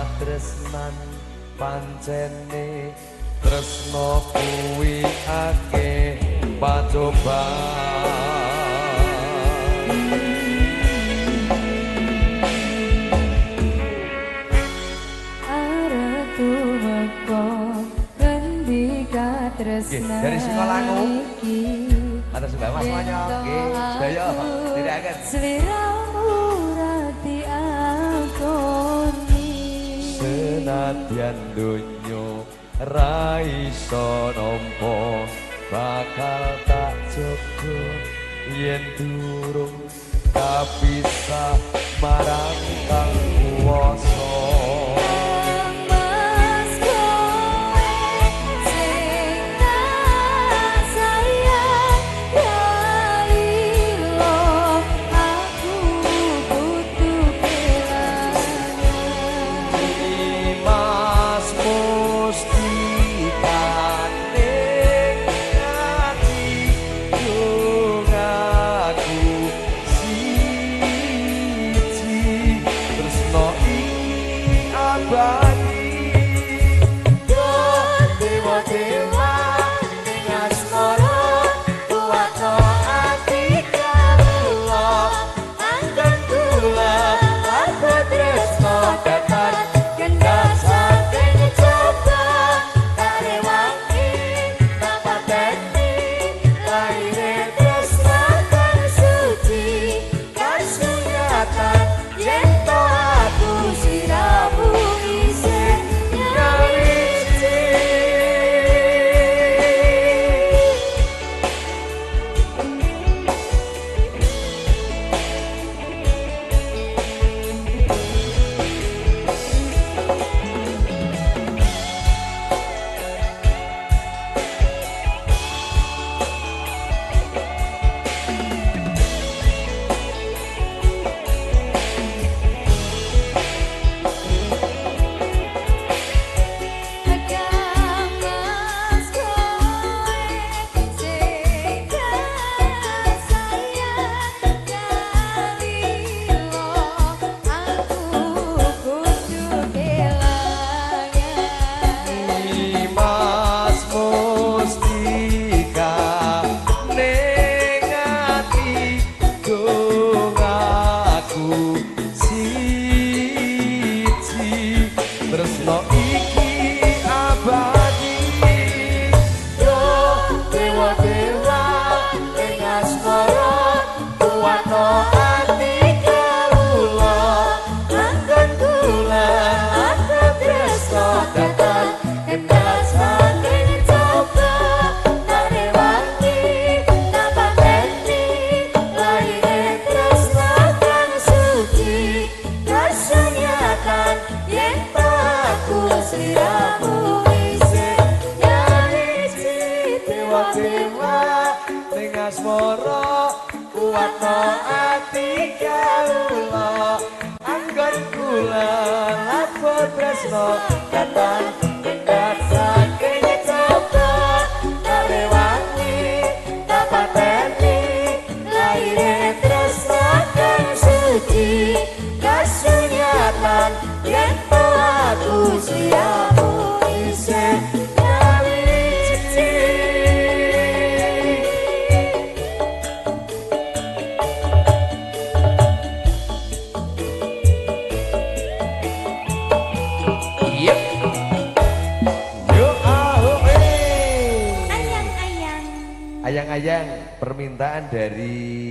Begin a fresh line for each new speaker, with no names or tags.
katresnan pancene tresno kuwi akeh pacobaan.
Dari Singolangu
atas sebelah mas semuanya sedaya tidak akan
seliramu rati akoni
senadyan dunyo ra iso nampa bakal tak jogo yen durung kapisah marang kang kuwasa. Tresno iki abadi yo dewa-dewa ing asmara kuwatno ati kawula anggon kula aku tresno datang endasan ing coba tarewangi napateni laire tresno kang suci kasunyatan yen sliramu isih nyawiji dewa-dewa ning asmara kuwatno ati kawula anggon kula lapor tresno datang endak saking coba tarewangi tapateni laire tresno kang suci kasunyatan yen aku sliramu isih nyawiji. Yep. Yo ahoe.
Ayang-ayang.
Ayang-ayang permintaan dari